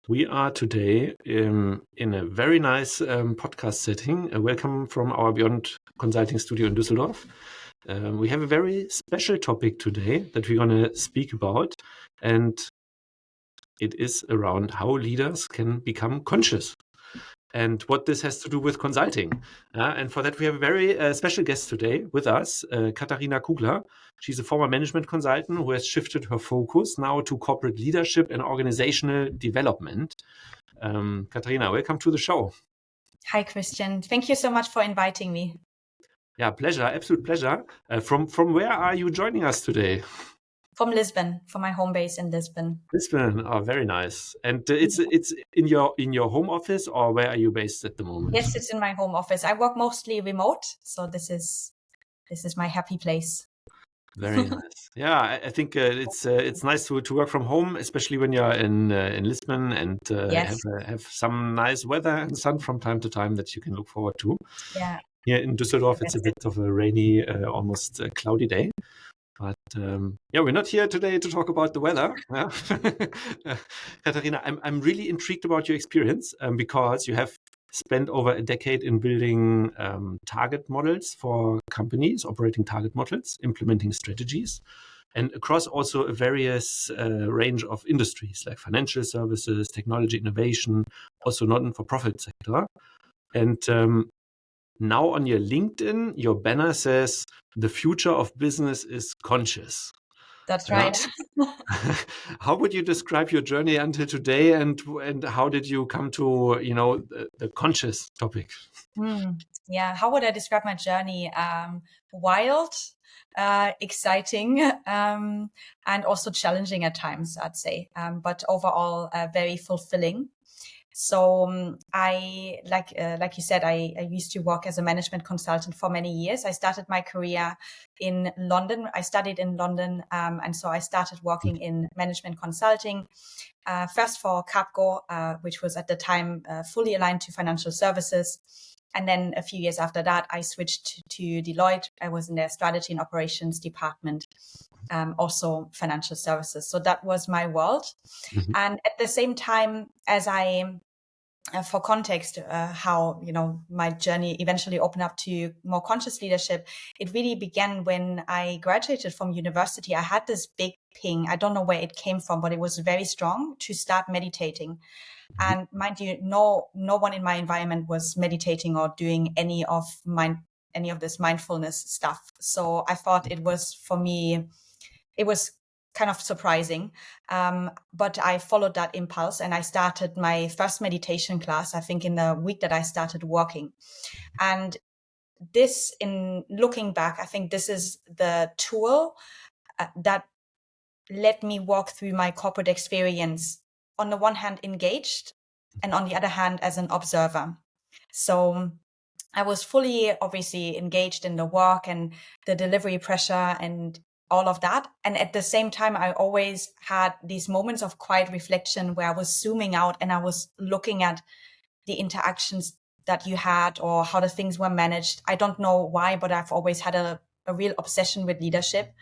We are today in a very nice podcast setting. Welcome from our Beyond Consulting studio in Düsseldorf. We have a very special topic today that we're going to speak about, and it is around how leaders can become conscious and what this has to do with consulting. And for that, we have a very special guest today with us, Katharina Kugler. She's a former management consultant who has shifted her focus now to corporate leadership and organizational development. Katharina, welcome to the show. Hi, Christian. Thank you so much for inviting me. Yeah, pleasure, absolute pleasure. From where are you joining us today? From Lisbon, from my home base in Lisbon. Lisbon, oh, very nice. And it's in your home office, or where are you based at the moment? Yes, it's in my home office. I work mostly remote, so this is my happy place. Very nice. Yeah, I think it's nice to work from home, especially when you're in Lisbon and Yes. have some nice weather and sun from time to time that you can look forward to. Yeah. Here in Düsseldorf, it's a bit of a rainy, almost cloudy day. But we're not here today to talk about the weather. Katharina, I'm really intrigued about your experience because you have spent over a decade in building target models for companies, operating target models, implementing strategies, and across also a various range of industries like financial services, technology innovation, also not-for-profit sector. And now on your LinkedIn, your banner says, "The future of business is conscious." That's right. How would you describe your journey until today, and how did you come to the conscious topic? Yeah, how would I describe my journey? Wild, exciting, and also challenging at times, I'd say. But overall, very fulfilling. So I, like you said, I used to work as a management consultant for many years. I started my career in London. I studied in London, and so I started working in management consulting. First for Capco, which was at the time fully aligned to financial services. And then a few years after that, I switched to Deloitte. I was in their strategy and operations department, also financial services. So that was my world. Mm-hmm. And at the same time, as for context, how my journey eventually opened up to more conscious leadership, it really began when I graduated from university. I had this big ping. I don't know where it came from, but it was very strong to start meditating. And mind you, no one in my environment was meditating or doing any of this mindfulness stuff. So I thought it was, for me, it was kind of surprising. But I followed that impulse and I started my first meditation class, I think in the week that I started working. And this, in looking back, I think this is the tool that let me walk through my corporate experience, on the one hand engaged, and on the other hand as an observer. So I was fully, obviously, engaged in the work and the delivery pressure and all of that. And at the same time, I always had these moments of quiet reflection where I was zooming out and I was looking at the interactions that you had or how the things were managed. I don't know why, but I've always had a real obsession with leadership.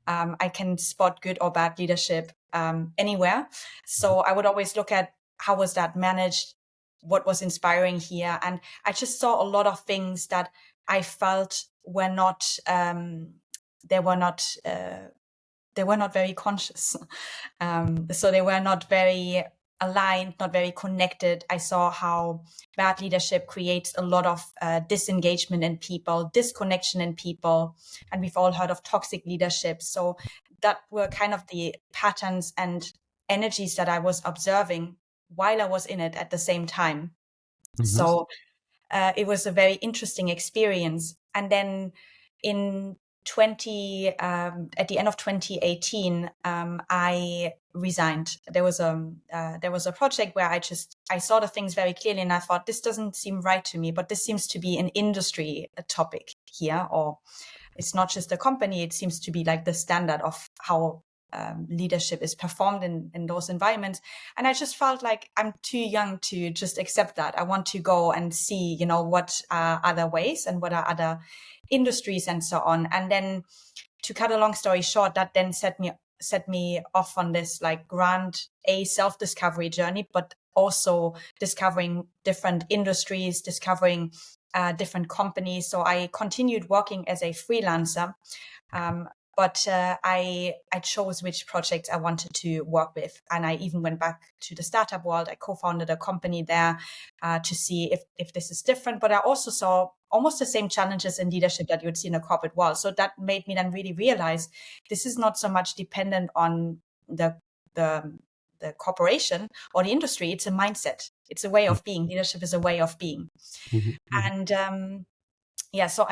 I can spot good or bad leadership anywhere. So I would always look at how was that managed, what was inspiring here. And I just saw a lot of things that I felt were not, they were not very conscious. So they were not very aligned, not very connected. I saw how bad leadership creates a lot of disengagement in people, disconnection in people. And we've all heard of toxic leadership. So that were kind of the patterns and energies that I was observing while I was in it at the same time. Mm-hmm. So it was a very interesting experience. And then at the end of 2018, I resigned. There was a project where I saw the things very clearly, and I thought, this doesn't seem right to me, but this seems to be an industry topic here, or it's not just a company. It seems to be like the standard of how leadership is performed in those environments. And I just felt like I'm too young to just accept that. I want to go and see, what are other ways and what are other industries and so on. And then, to cut a long story short, that then set me off on this like grand self-discovery journey, but also discovering different industries, discovering different companies. So I continued working as a freelancer. But I chose which projects I wanted to work with. And I even went back to the startup world. I co-founded a company there to see if this is different. But I also saw almost the same challenges in leadership that you would see in the corporate world. So that made me then really realize this is not so much dependent on the corporation or the industry. It's a mindset. It's a way of being. Leadership is a way of being. And so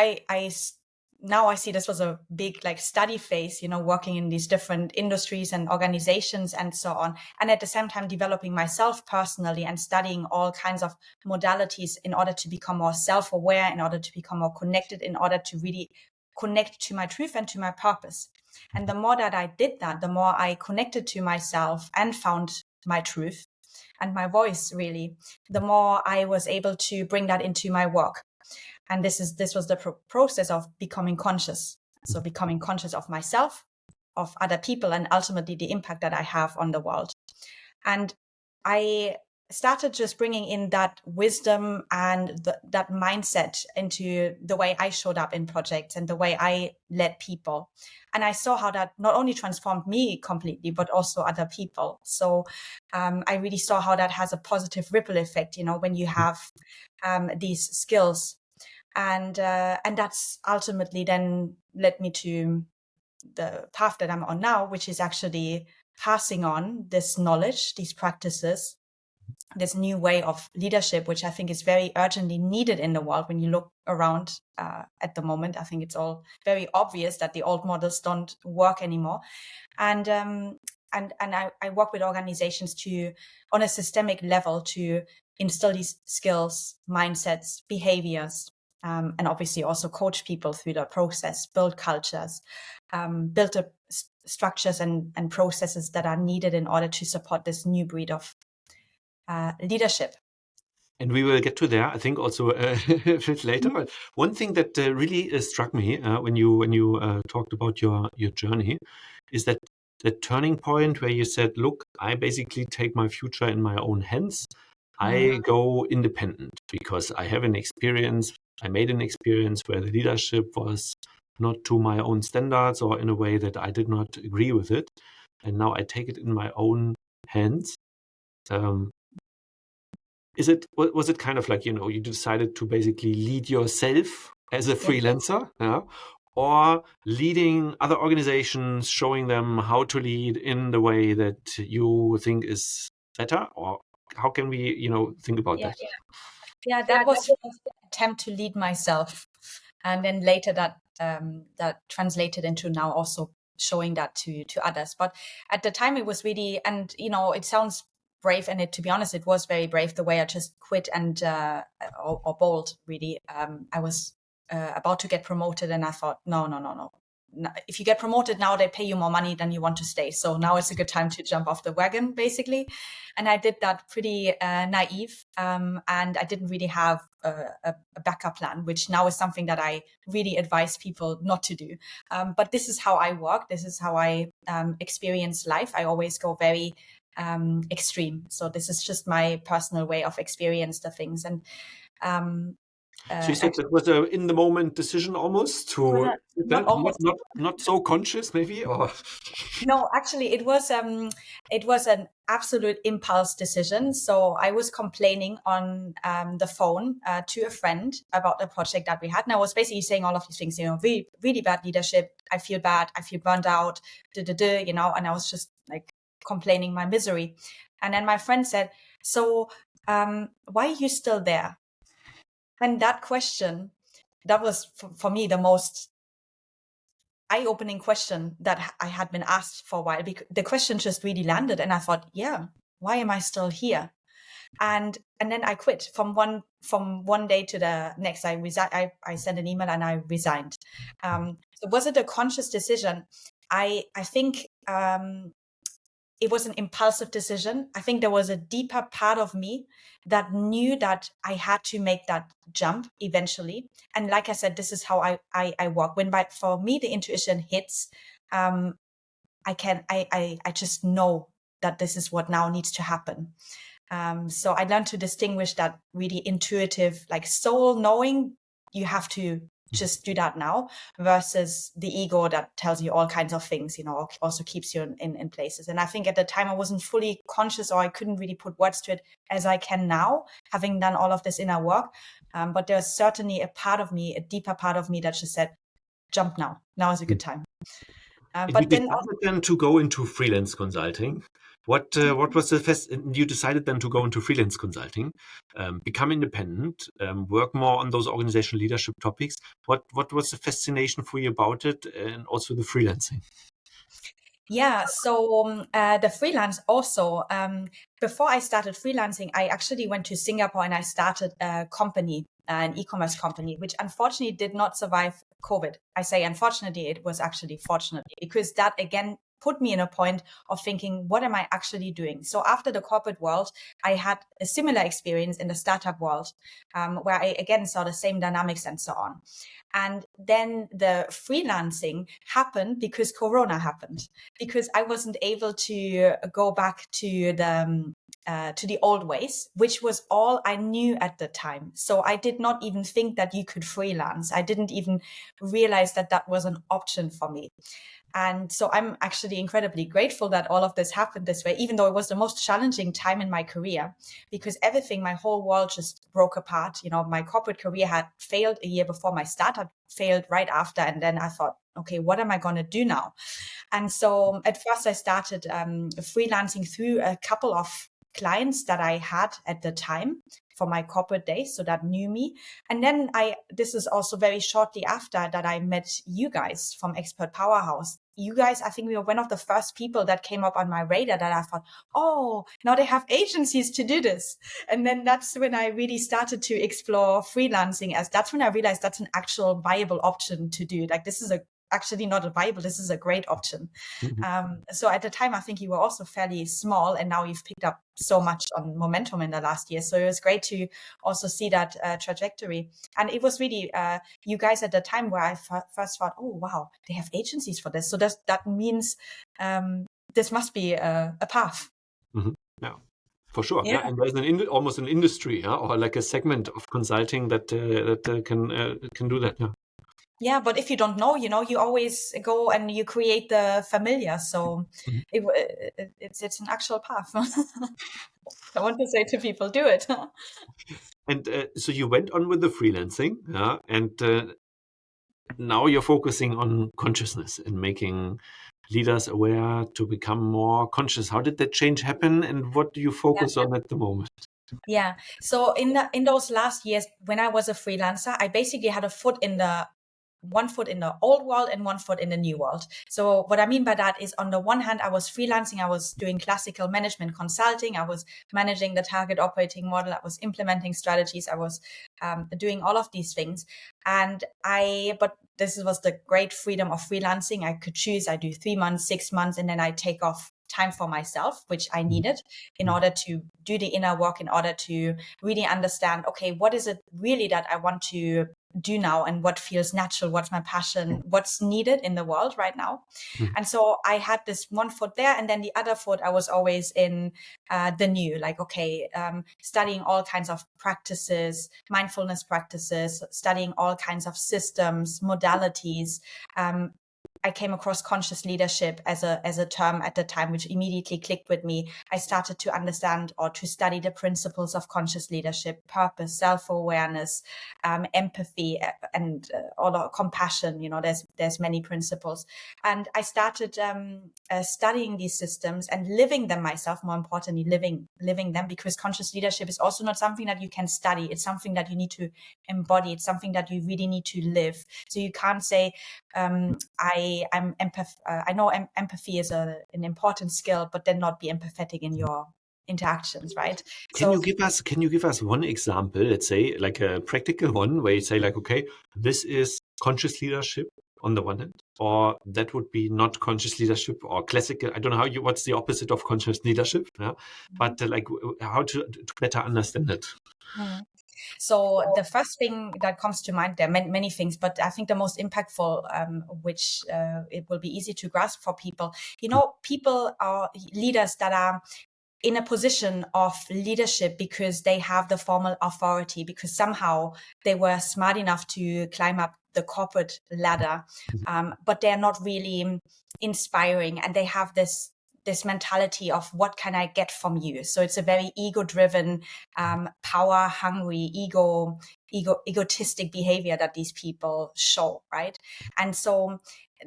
now I see this was a big study phase, working in these different industries and organizations and so on. And at the same time, developing myself personally and studying all kinds of modalities in order to become more self-aware, in order to become more connected, in order to really connect to my truth and to my purpose. And the more that I did that, the more I connected to myself and found my truth and my voice, really, the more I was able to bring that into my work. And this was the process of becoming conscious. So becoming conscious of myself, of other people, and ultimately the impact that I have on the world. And I started just bringing in that wisdom and that mindset into the way I showed up in projects and the way I led people. And I saw how that not only transformed me completely, but also other people. So I really saw how that has a positive ripple effect, when you have these skills. And that's ultimately then led me to the path that I'm on now, which is actually passing on this knowledge, these practices, this new way of leadership, which I think is very urgently needed in the world. When you look around at the moment, I think it's all very obvious that the old models don't work anymore. And I work with organizations on a systemic level, to instill these skills, mindsets, behaviors, and obviously also coach people through the process, build cultures, build the structures and processes that are needed in order to support this new breed of leadership. And we will get to there, I think, also a bit later. But one thing that really struck me when you talked about your journey is that the turning point where you said, "Look, I basically take my future in my own hands. I go independent because I have an experience. I made an experience where the leadership was not to my own standards or in a way that I did not agree with it, and now I take it in my own hands." Was it kind of like, you decided to basically lead yourself as a freelancer, or leading other organizations, showing them how to lead in the way that you think is better? Or how can we, think about that? Yeah, that was first the attempt to lead myself. And then later that translated into now also showing that to others. But at the time it was really, and it sounds brave, and to be honest, it was very brave the way I just quit and or bold, really. I was about to get promoted, and I thought, no. If you get promoted now, they pay you more money than you want to stay. So now is a good time to jump off the wagon, basically. And I did that pretty naive, and I didn't really have a backup plan, which now is something that I really advise people not to do. But this is how I work. This is how I experience life. I always go very extreme. So this is just my personal way of experience the things. And so you said that was a in the moment decision almost to not so conscious maybe, or no, actually it was an absolute impulse decision. So I was complaining on the phone to a friend about the project that we had, and I was basically saying all of these things, really, really bad leadership. I feel bad. I feel burned out. And I was just like complaining my misery. And then my friend said, "So why are you still there?" And that question, that was for me the most eye-opening question that I had been asked for a while, because the question just really landed, and I thought, yeah, why am I still here? And then I quit from one day to the next. I resigned. I sent an email and I resigned. So was it a conscious decision? I think it was an impulsive decision. I think there was a deeper part of me that knew that I had to make that jump eventually. And like I said, this is how I work. For me, the intuition hits, I just know that this is what now needs to happen. So I learned to distinguish that really intuitive, like soul knowing you have to just do that now, versus the ego that tells you all kinds of things, also keeps you in places. And I think at the time I wasn't fully conscious, or I couldn't really put words to it as I can now, having done all of this inner work. But there's certainly a part of me, a deeper part of me, that just said, jump now. Now is a good time. And you But then decided then to go into freelance consulting. What was the first? You decided then to go into freelance consulting, become independent, work more on those organizational leadership topics. What was the fascination for you about it, and also the freelancing? Yeah, so the freelance also, before I started freelancing, I actually went to Singapore and I started a company, an e-commerce company, which unfortunately did not survive COVID. I say unfortunately, it was actually fortunately, because that again put me in a point of thinking, what am I actually doing? So after the corporate world, I had a similar experience in the startup world, where I again saw the same dynamics and so on. And then the freelancing happened because Corona happened, because I wasn't able to go back to the old ways, which was all I knew at the time. So I did not even think that you could freelance. I didn't even realize that that was an option for me. And so I'm actually incredibly grateful that all of this happened this way, even though it was the most challenging time in my career, because everything, my whole world just broke apart. My corporate career had failed a year before, my startup failed right after. And then I thought, okay, what am I going to do now? And so at first I started freelancing through a couple of clients that I had at the time for my corporate days, so that knew me. And then this is also very shortly after that I met you guys from Expert Powerhouse. You guys, I think we were one of the first people that came up on my radar that I thought, oh, now they have agencies to do this. And then that's when I really started to explore freelancing, as that's when I realized that's an actual viable option to do. Like, this is actually not a viable, this is a great option. So at the time, I think you were also fairly small, and now you've picked up so much on momentum in the last year. So it was great to also see that trajectory. And it was really you guys at the time where I first thought, oh, wow, they have agencies for this. So that means this must be a path. Yeah, for sure. Yeah. And there's almost an industry, or like a segment of consulting that can do that. Yeah. Yeah, but if you don't know, you always go and you create the familiar. So it's an actual path. I want to say to people, do it. And so you went on with the freelancing, and now you're focusing on consciousness and making leaders aware to become more conscious. How did that change happen, and what do you focus on at the moment? Yeah. So in those last years, when I was a freelancer, I basically had one foot in the old world and one foot in the new world. So what I mean by that is, on the one hand, I was freelancing, I was doing classical management consulting, I was managing the target operating model, I was implementing strategies, I was doing all of these things. But this was the great freedom of freelancing. I could choose, I do 3 months, 6 months, and then I take off time for myself, which I needed in order to do the inner work, in order to really understand, okay, what is it really that I want to do now, and what feels natural, what's my passion, what's needed in the world right now. And so I had this one foot there, and then the other foot, I was always in the new, like, okay, studying all kinds of practices, mindfulness practices, studying all kinds of systems, modalities. I came across conscious leadership as a term at the time, which immediately clicked with me. I started to understand or to study the principles of conscious leadership: purpose, self-awareness, empathy, and all compassion. There's many principles. And I started studying these systems and living them myself, more importantly, living them, because conscious leadership is also not something that you can study. It's something that you need to embody. It's something that you really need to live. So you can't say, I know empathy is an important skill, but then not be empathetic in your interactions, right? Can you give us one example, let's say, like a practical one, where you say, like, okay, this is conscious leadership on the one hand, or that would be not conscious leadership, or classical, I don't know what's the opposite of conscious leadership, but like how to better understand it. So the first thing that comes to mind, there are many things, but I think the most impactful, which it will be easy to grasp for people, people are leaders that are in a position of leadership because they have the formal authority, because somehow they were smart enough to climb up the corporate ladder, but they're not really inspiring, and they have this mentality of what can I get from you? So it's a very ego-driven, power-hungry, egotistic behavior that these people show, right? And so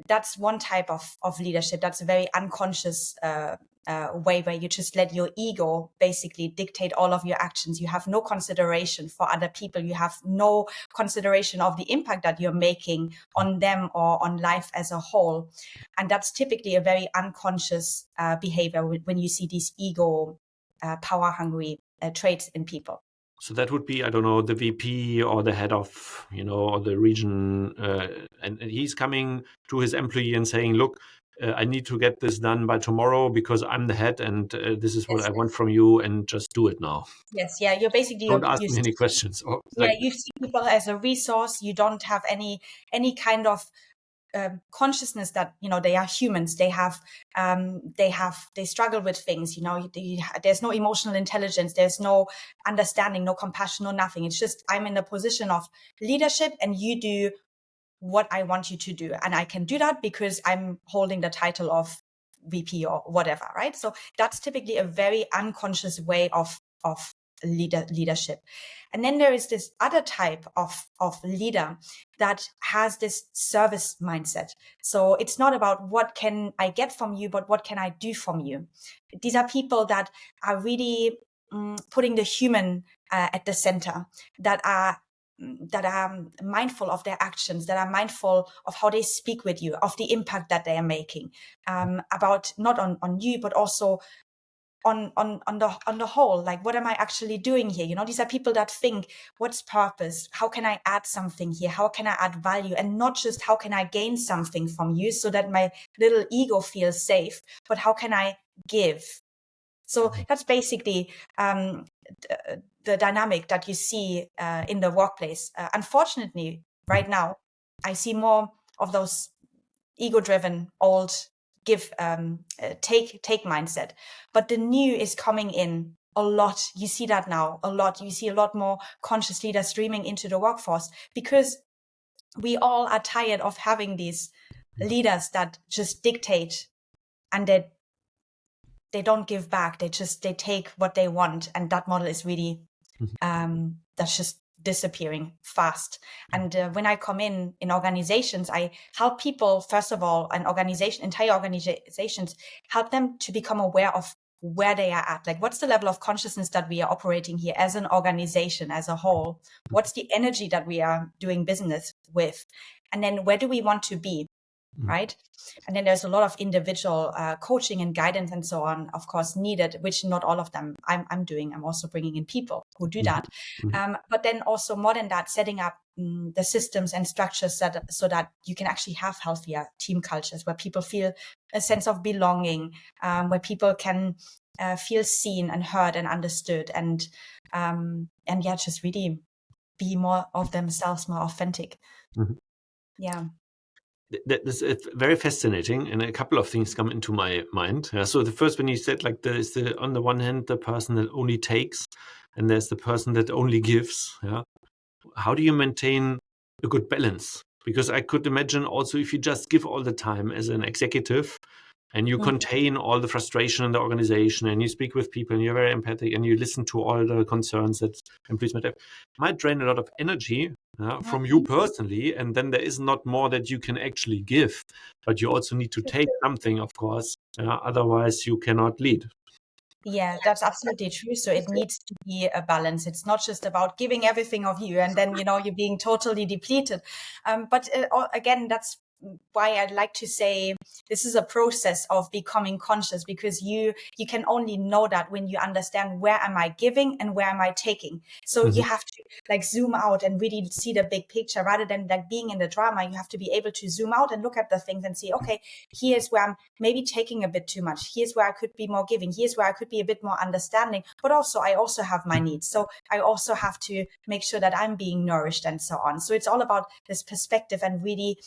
that's one type of leadership. That's a very unconscious way where you just let your ego basically dictate all of your actions. You have no consideration for other people. You have no consideration of the impact that you're making on them or on life as a whole. And that's typically a very unconscious behavior when you see these ego, power-hungry traits in people. So that would be, I don't know, the VP or the head of, or the region, and he's coming to his employee and saying, look, I need to get this done by tomorrow because I'm the head, and this is what I want from you, and just do it now. Yes, yeah, you're basically... Don't ask me any questions. You see people as a resource. You don't have any kind of consciousness that they are humans. They struggle with things. There's no emotional intelligence. There's no understanding, no compassion, no nothing. It's just I'm in a position of leadership, and you do what I want you to do, and I can do that because I'm holding the title of VP or whatever, right? So that's typically a very unconscious way of leadership. And then there is this other type of leader that has this service mindset. So it's not about what can I get from you, but what can I do from you? These are people that are really putting the human at the center, that are mindful of their actions, that are mindful of how they speak with you, of the impact that they are making, about not on you, but also on the whole. Like, what am I actually doing here? These are people that think, what's purpose? How can I add something here? How can I add value? And not just how can I gain something from you so that my little ego feels safe, but how can I give? So that's basically the dynamic that you see in the workplace. Unfortunately, right now, I see more of those ego-driven, old take mindset. But the new is coming in a lot. You see that now a lot. You see a lot more conscious leaders streaming into the workforce because we all are tired of having these leaders that just dictate and that they don't give back. They take what they want. And that model is really, that's just disappearing fast. And when I come in organizations, I help people, first of all, entire organizations, help them to become aware of where they are at. Like, what's the level of consciousness that we are operating here as an organization as a whole? What's the energy that we are doing business with? And then where do we want to be? Right. And then there's a lot of individual coaching and guidance and so on, of course, needed, which not all of them I'm doing. I'm also bringing in people who do that. But then also more than that, setting up the systems and structures so that you can actually have healthier team cultures where people feel a sense of belonging, where people can feel seen and heard and understood, and just really be more of themselves, more authentic. Yeah. That's very fascinating, and a couple of things come into my mind. So the first, when you said, like, there's on the one hand the person that only takes, and there's the person that only gives. Yeah, how do you maintain a good balance? Because I could imagine also if you just give all the time as an executive, and you contain all the frustration in the organization, and you speak with people, and you're very empathic, and you listen to all the concerns that employees might have, might drain a lot of energy from you personally, and then there is not more that you can actually give, but you also need to take something, of course, otherwise you cannot lead. Yeah, that's absolutely true. So it needs to be a balance. It's not just about giving everything of you and then, you're being totally depleted. But again, that's why I'd like to say this is a process of becoming conscious, because you can only know that when you understand where am I giving and where am I taking. So you have to zoom out and really see the big picture rather than being in the drama. You have to be able to zoom out and look at the things and see, okay, here's where I'm maybe taking a bit too much. Here's where I could be more giving. Here's where I could be a bit more understanding, but also I also have my needs. So I also have to make sure that I'm being nourished and so on. So it's all about this perspective and really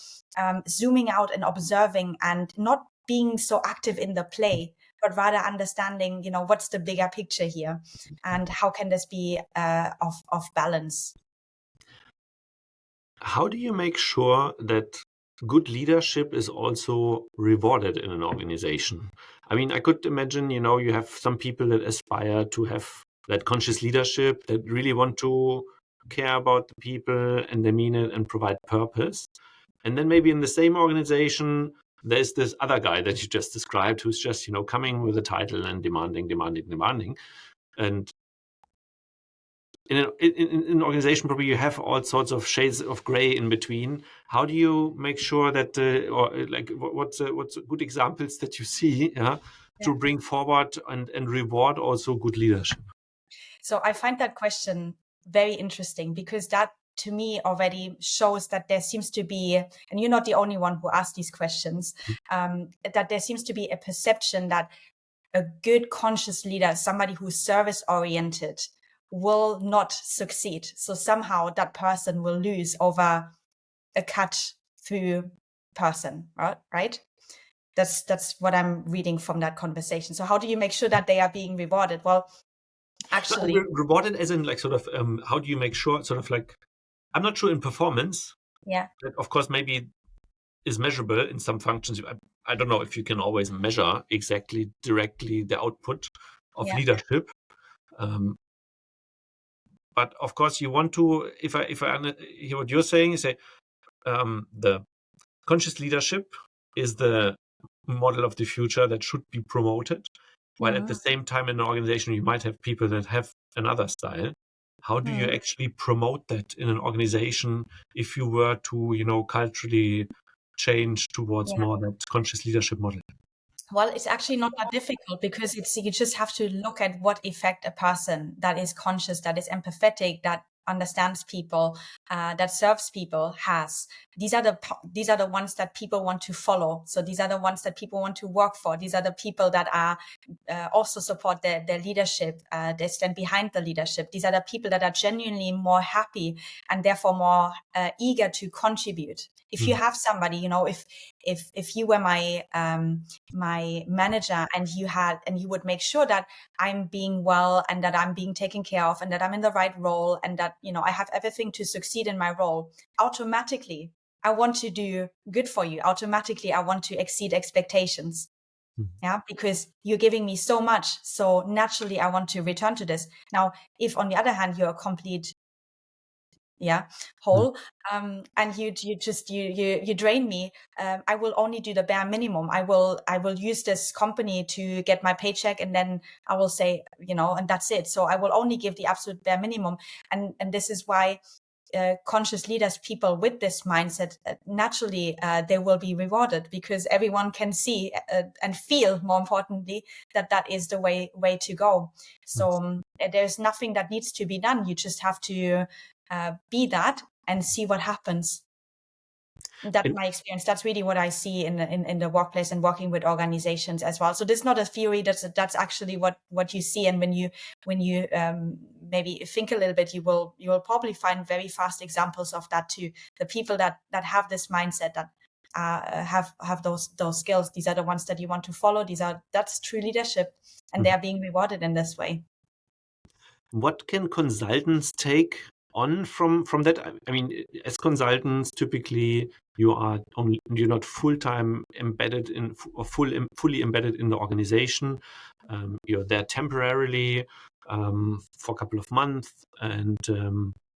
zooming out and observing and not being so active in the play, but rather understanding, what's the bigger picture here, and how can this be of balance. How do you make sure that good leadership is also rewarded in an organization? I mean, I could imagine, you have some people that aspire to have that conscious leadership, that really want to care about the people and they mean it and provide purpose. And then maybe in the same organization, there's this other guy that you just described who's just, coming with a title and demanding. And in an organization, probably you have all sorts of shades of gray in between. How do you make sure that, what's good examples that you see, to bring forward and reward also good leadership? So I find that question very interesting, because that to me already shows that there seems to be, and you're not the only one who asked these questions, that there seems to be a perception that a good conscious leader, somebody who's service oriented, will not succeed. So somehow that person will lose over a cut through person, right? That's what I'm reading from that conversation. So how do you make sure that they are being rewarded? Well, actually, rewarded as in how do you make sure I'm not sure in performance. Yeah. That of course maybe is measurable in some functions. I don't know if you can always measure exactly directly the output of leadership. But of course you want to, if I hear what you're saying, say the conscious leadership is the model of the future that should be promoted, while at the same time in an organization you might have people that have another style. How do you actually promote that in an organization if you were to, culturally change towards more that conscious leadership model? Well, it's actually not that difficult, because you just have to look at what effect a person that is conscious, that is empathetic, that understands people, that serves people has. These are the ones that people want to follow. So these are the ones that people want to work for. These are the people that are also support their leadership. They stand behind the leadership. These are the people that are genuinely more happy and therefore more eager to contribute. If you have somebody, if you were my manager and you would make sure that I'm being well and that I'm being taken care of and that I'm in the right role and that, I have everything to succeed in my role, automatically I want to do good for you. Automatically I want to exceed expectations. Yeah, because you're giving me so much. So naturally I want to return to this. Now, if on the other hand, you're a complete whole, and you drain me, I will only do the bare minimum. I will use this company to get my paycheck, and then I will say, and that's it. So I will only give the absolute bare minimum. And this is why conscious leaders, people with this mindset, naturally they will be rewarded, because everyone can see and feel, more importantly, that is the way to go. So there's nothing that needs to be done. You just have to be that and see what happens. That's my experience. That's really what I see in the workplace and working with organizations as well. So this is not a theory. That's actually what you see. And when you maybe think a little bit, you will probably find very fast examples of that too. The people that have this mindset, that have those skills, these are the ones that you want to follow. That's true leadership, and they are being rewarded in this way. What can consultants take on from that? I mean, as consultants, typically you're not full-time embedded in or fully embedded in the organization. You're there temporarily for a couple of months, and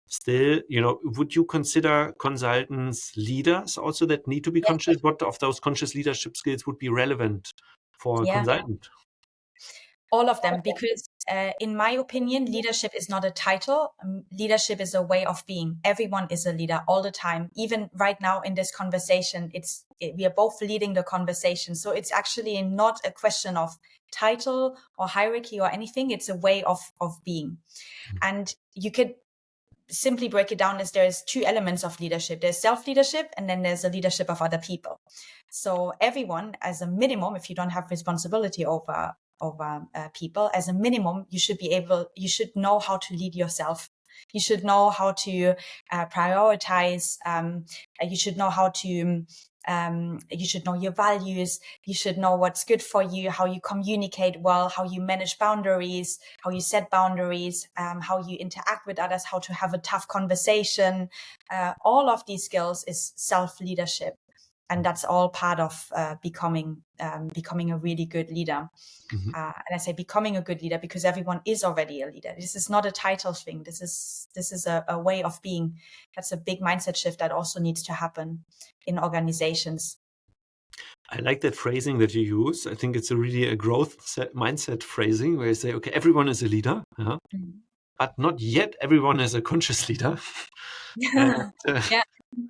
still, would you consider consultants leaders also that need to be conscious? What of those conscious leadership skills would be relevant for a consultant? All of them, because in my opinion, leadership is not a title. Leadership is a way of being. Everyone is a leader all the time. Even right now in this conversation, we are both leading the conversation. So it's actually not a question of title or hierarchy or anything. It's a way of being. And you could simply break it down as there's two elements of leadership. There's self-leadership, and then there's the leadership of other people. So everyone, as a minimum, if you don't have responsibility over people, as a minimum, you should know how to lead yourself. You should know how to prioritize. You should know how to You should know your values. You should know what's good for you, how you communicate well, how you manage boundaries, how you set boundaries, how you interact with others, how to have a tough conversation. All of these skills is self-leadership. And that's all part of becoming a really good leader. Mhm. And I say becoming a good leader because everyone is already a leader. This is not a title thing. This is a way of being. That's a big mindset shift that also needs to happen in organizations. I like that phrasing that you use. I think it's really a growth mindset phrasing where you say, okay, everyone is a leader, but not yet everyone is a conscious leader. And, Yeah.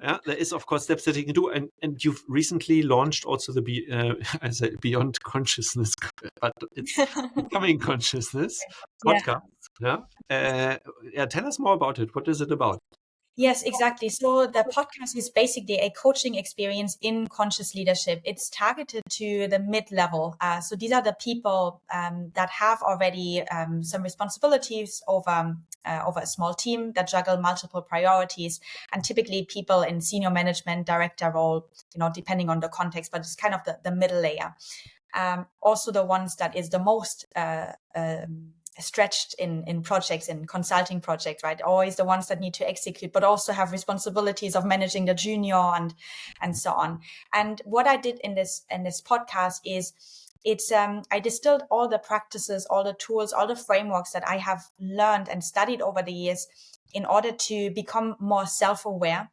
yeah, there is of course steps that you can do, and you've recently launched also the I say Beyond Consciousness, but it's Becoming Consciousness Yeah. podcast. Yeah, tell us more about it. What is it about? Yes, exactly. So the podcast is basically a coaching experience in conscious leadership. It's targeted to the mid-level. So these are the people that have already some responsibilities over a small team that juggle multiple priorities, and typically people in senior management, director role, depending on the context, but it's kind of the middle layer. Also the ones that is the most stretched in projects, in consulting projects, right? Always the ones that need to execute, but also have responsibilities of managing the junior and so on. And what I did in this podcast is I distilled all the practices, all the tools, all the frameworks that I have learned and studied over the years in order to become more self-aware,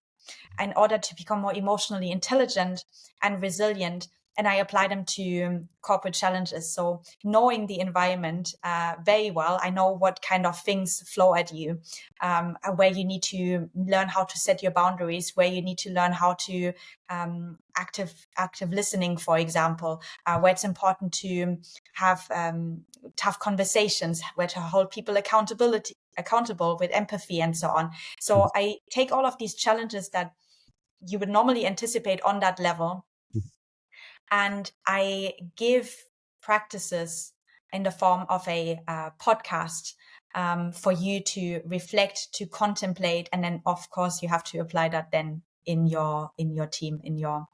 in order to become more emotionally intelligent and resilient. And I apply them to corporate challenges. So knowing the environment very well, I know what kind of things flow at you, where you need to learn how to set your boundaries, where you need to learn how to active listening, for example, where it's important to have tough conversations, where to hold people accountable with empathy and so on. So I take all of these challenges that you would normally anticipate on that level, and I give practices in the form of a podcast for you to reflect, to contemplate, and then of course you have to apply that then in your team, in your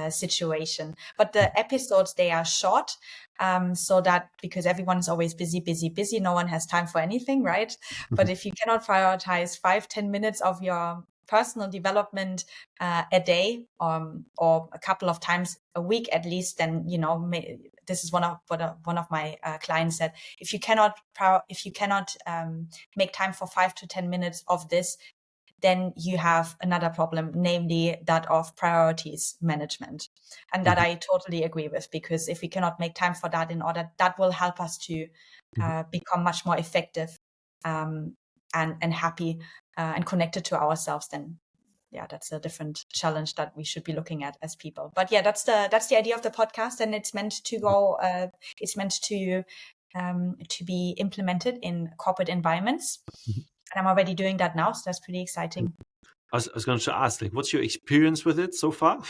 situation. But the episodes, they are short, so that because everyone's always busy, no one has time for anything, right? But if you cannot prioritize 5-10 minutes of your personal development a day, or a couple of times a week at least, then this is one of what one of my clients said. If you cannot make time for 5 to 10 minutes of this, then you have another problem, namely that of priorities management. And that I totally agree with, because if we cannot make time for that, that will help us to become much more effective and happy and connected to ourselves, then that's a different challenge that we should be looking at as people. But yeah, that's the idea of the podcast, and it's meant to go. It's meant to be implemented in corporate environments, and I'm already doing that now, so that's pretty exciting. I was going to ask, like, what's your experience with it so far?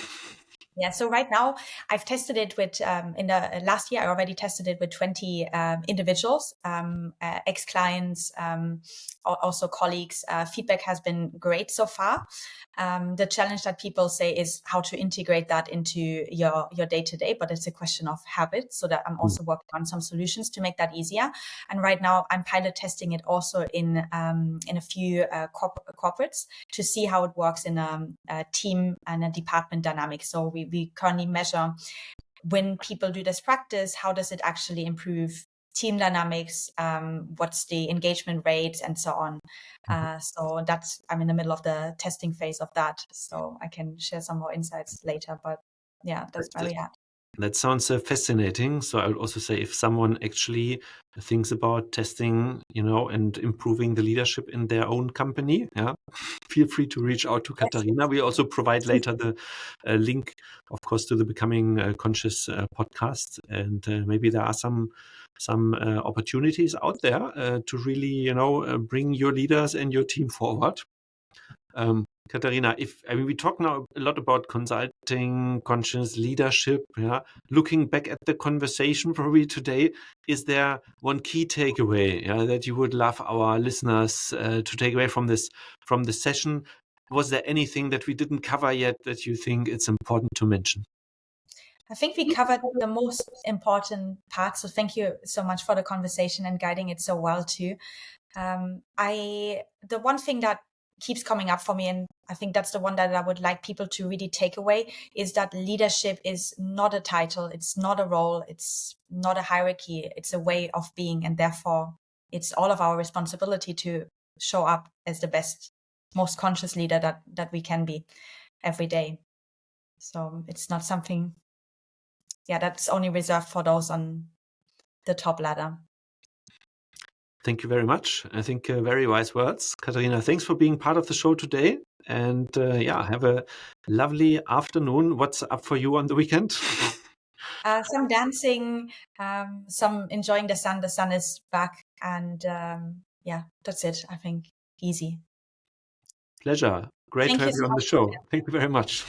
Yeah, so right now I've tested it with, in the last year, I already tested it with 20 individuals, ex-clients, also colleagues. Feedback has been great so far. The challenge that people say is how to integrate that into your day-to-day, but it's a question of habit. So that I'm also working on some solutions to make that easier. And right now I'm pilot testing it also in a few corporates to see how it works in a team and a department dynamic. So we currently measure, when people do this practice, how does it actually improve team dynamics, what's the engagement rate, and so on. So I'm in the middle of the testing phase of that, so I can share some more insights later, but yeah, that's where we are. That sounds fascinating. So I would also say, if someone actually thinks about testing, and improving the leadership in their own company, feel free to reach out to Katharina. We also provide later the link, of course, to the Becoming Conscious podcast, and maybe there are some opportunities out there to really, bring your leaders and your team forward. Katharina, we talk now a lot about consulting, conscious leadership. Looking back at the conversation probably today, is there one key takeaway that you would love our listeners to take away from this session? was there anything that we didn't cover yet that you think it's important to mention? I think we covered the most important parts. So thank you so much for the conversation and guiding it so well too. The one thing that keeps coming up for me, and I think that's the one that I would like people to really take away, is that leadership is not a title, it's not a role, it's not a hierarchy, it's a way of being, and therefore it's all of our responsibility to show up as the best, most conscious leader that we can be every day. So it's not something, that's only reserved for those on the top ladder. Thank you very much. I think very wise words. Katharina, thanks for being part of the show today. And have a lovely afternoon. What's up for you on the weekend? Some dancing, some enjoying the sun. The sun is back. And that's it, I think. Easy. Pleasure. Great to have you on the show. Thank you very much.